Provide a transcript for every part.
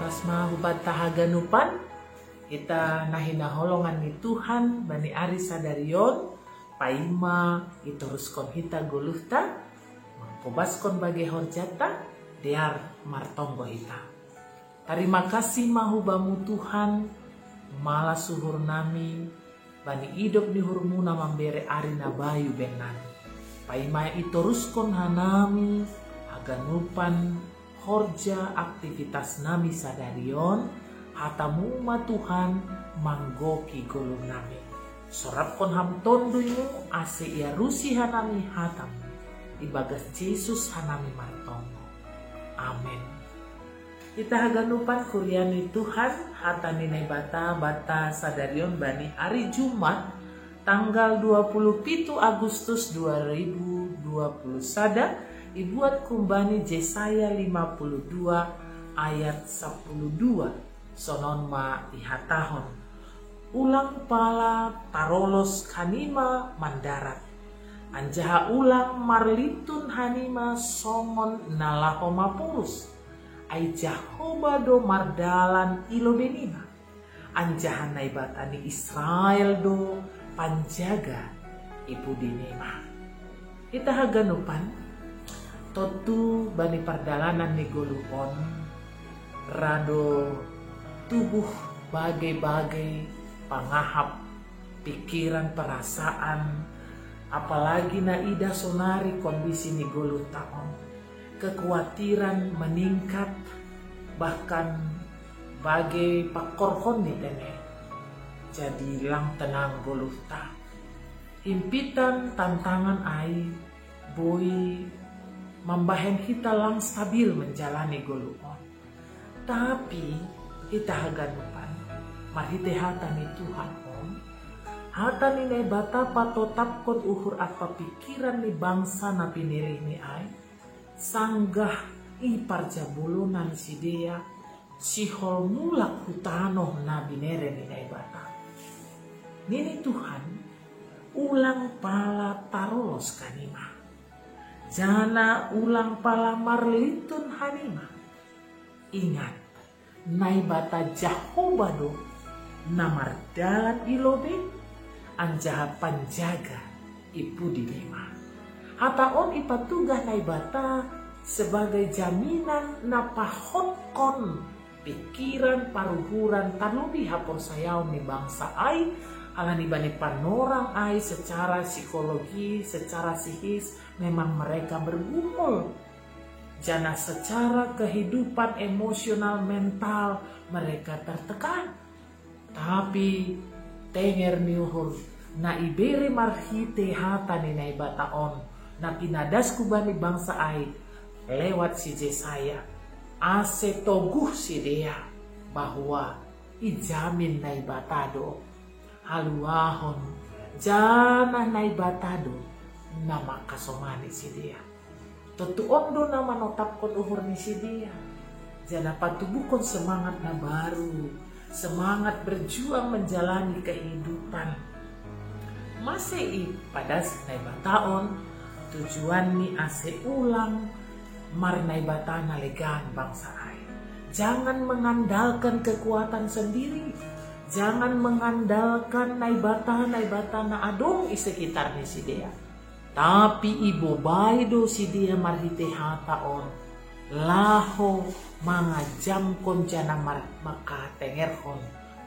Mas mahu batahaganupan kita nahina holongan ni Tuhan bani ari sadarion paima itoruskon hita goluhta mangkobaskon bagi horjata dear martonggo hita. Terima kasih mahu bamu Tuhan malah suhur nami bani idop ni hurmuna mambere ari na bayu benan paima itoruskon hanami aganupan horja aktivitas nami sadarion hatamuma Tuhan manggoki golong nami sorapkon ham tonduymu ase ia rusi hanami hatam ibagas Yesus hanami martongo. Amin. Kita haganupan kuryani Tuhan hatani bata sadarion bani hari Jumat tanggal 27 Agustus 2020 sada dibuat kumbani Yesaya 52 ayat 12 sonon ma ihatahon ulang pala tarolos kanima mandarat anjaha ulang marlitun hanima songon nalahoma purus ai jahoba do mardalan ilo benima anjaha naibatani Israel do panjaga ibu dinema. Kita haganupan totu bani pardalanan ni golupon rado tubuh bagai-bagai pangahap pikiran perasaan apalagi na ida sonari kondisi ni golu taon kekhawatiran meningkat bahkan bagai pakorhon ni tene jadi lang tenang golu ta impitan tantangan ai boy membahen kita lang stabil menjalani goluon. Tapi kita haganupan marhite hatani Tuhan on. Hatani ne bata patotapkon uhur apa pikiran ni bangsa na pinilih ni ay. Sanggah ipar jabulunan si dia sihol mulak hutanoh na binere ni bata. Nini Tuhan ulang pala tarolos kanima. Jana ulang pala marlitun hanima. Ingat, naibata jahobado namardalan ilobe anjaha panjaga ibu dinema. Hataon ipatugah naibata sebagai jaminan napahotkon pikiran paruhuran tanubi hapon sayaw ni bangsa ai alani bani panorang ai secara psikologi, secara psikis memang mereka bergumul. Jana secara kehidupan emosional mental mereka tertekan. Tapi tenger niuhur na ibere marhite hatani na ibataon na pinadas kubani bangsa ai lewat si Yesaya ase toguh si dia bahwa ijamin na ibatado haluahon jana naibatado nama kasomani si dia tetuon do nama notapkon uhur ni si dia jana patubukon semangat na baru semangat berjuang menjalani kehidupan masih pada naibataon tujuan ni ase ulang mar naibatana legan bangsa ai jangan mengandalkan kekuatan sendiri. Jangan mengandalkan naibata na adong sekitar ni si dia. Tapi ibu baido si dia marhite hataon. Laho mga jam kon jana maka tengerhon.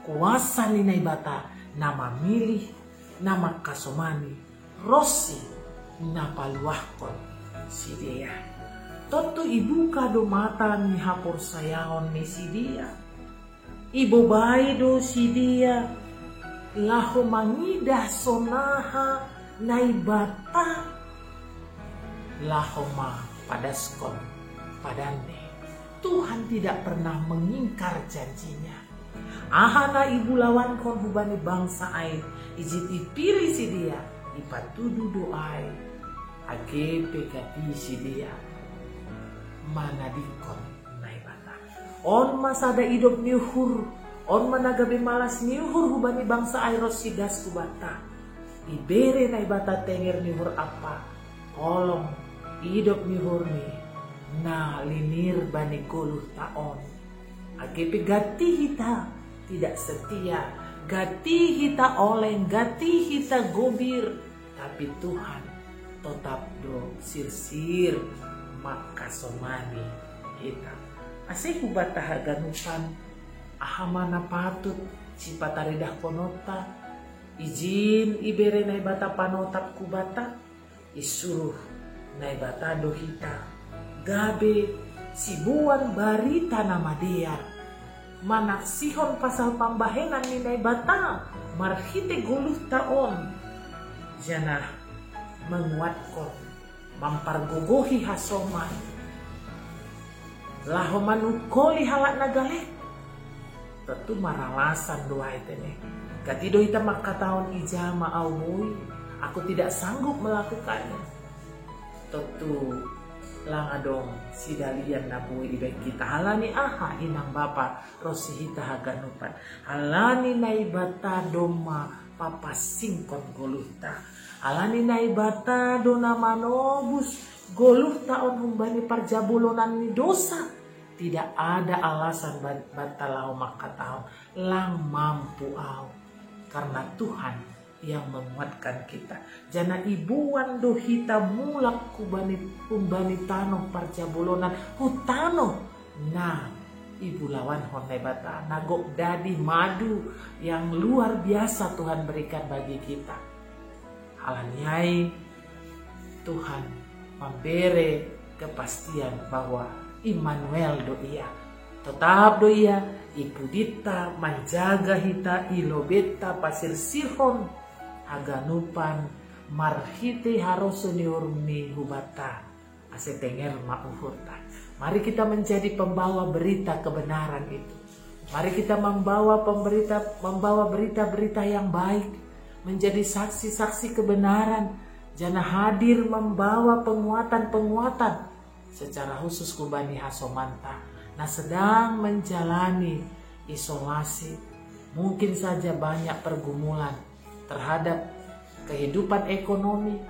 Kuasa ni naibata na mamilih na makasomani. Rosi na paluahkon si dia. Toto ibu kado mata ni hapor sayaon ni si dia. Ibu baido si dia laho mangidah sonaha naibata laho ma padaskon padane. Tuhan tidak pernah mengingkar janjinya. Ahana ibu lawan kon hubani bangsa ai ijit ipiri si dia ipatudu doai agepe gati si dia manadikon on masada idop niuhur on managabi malas niuhur hubani bangsa airos sidas kubata ibere naibata tenger niuhur apa kolong idop niuhur ni na linir bani goluh taon Agepe gati hita tidak setia, gati hita oleng, gati hita gobir, tapi Tuhan tetap do sir maka somani hita. Asih hubata haganupan ahamana patut cipataridah konota, izin ibere nai bata panotap kubata, isuruh nai bata do hita gabe sibuan barita nama dia manak sihon pasal pambahenan ni nai bata marhite guluh taon jana menguatkan mampargogohi hasoman laho manukoli halak nagalek tentu maralasan doa itu nih. Katido hita makataon ijama aumui, aku tidak sanggup melakukannya. Tentu langadong sidalian nabui ibek kita halani aha inang bapa rosi hita haganupan halani naibata doma papa singkon goluhta halani naibata dona manobus goluhta on humbani parjabulonan ni dosa. Tidak ada alasan bantalau makatau lang mampu au karena Tuhan yang menguatkan kita. Jana ibuan do hita mulak kubani umbani tano parjabulonan hutano. Nah, ibu lawan honai bata nagok dadi madu yang luar biasa Tuhan berikan bagi kita. Halanyai Tuhan memberi kepastian bahwa Immanuel do iya, tetap do iya, ibu dita menjaga hita ilobeta pasir sihon haganupan marhite harosuniurni hubata asetenger mauhurta. Mari kita menjadi pembawa berita kebenaran itu. Mari kita membawa berita-berita yang baik, menjadi saksi-saksi kebenaran, jana hadir membawa penguatan-penguatan. Secara khusus kubani hasomanta nah sedang menjalani isolasi, mungkin saja banyak pergumulan terhadap kehidupan ekonomi,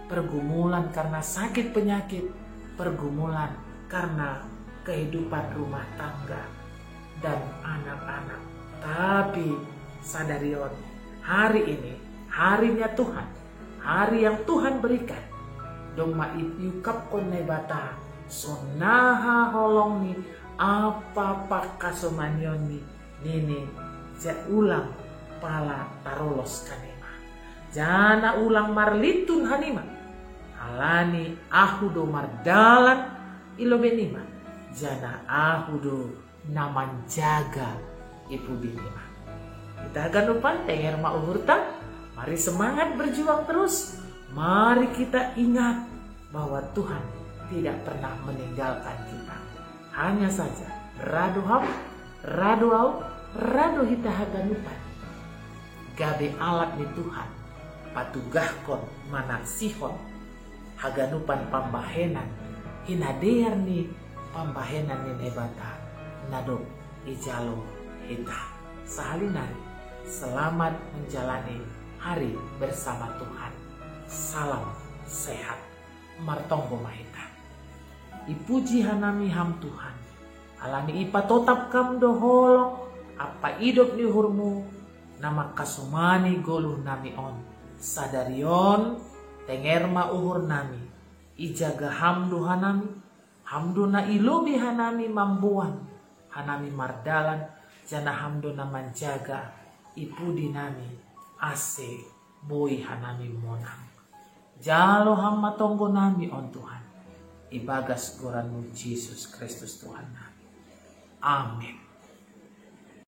pergumulan karena sakit penyakit, pergumulan karena kehidupan rumah tangga dan anak-anak. Tapi sadarion, hari ini harinya Tuhan, hari yang Tuhan berikan. Doma yukap konai bata sonaha holong ni apa pakasomanyon ni nini ulang pala tarolos kanema jana ulang marlitun hanima alani ahu do mardalan ilobenima jana ahu do naman jaga ibu binima. Kita akan lupa tenger mauhurta. Mari semangat berjuang terus. Mari kita ingat bahwa Tuhan tidak pernah meninggalkan kita. Hanya saja radu hita haganupan gabe alat ni Tuhan patugahkon manak sihon haganupan pambahenan hinadear ni pambahenan ni nebata nado ijalo hita sahalinari. Selamat menjalani hari bersama Tuhan. Salam sehat martonggo mahita. Ipuji hanami ham Tuhan. Alani ipa totap kam doholok apa idop ni hurmu nama kasumani goluh nami on. Sadarion tengerma uhur nami. Ijaga hamdu hanami. Hamdu na ilubi hanami mambuan. Hanami mardalan jana hamdu na manjaga. Ipu dinami ase boy hanami monang. Jalo hamma tonggo nami on Tuhan. Ibagas goranmu Yesus Kristus Tuhan nami. Amin.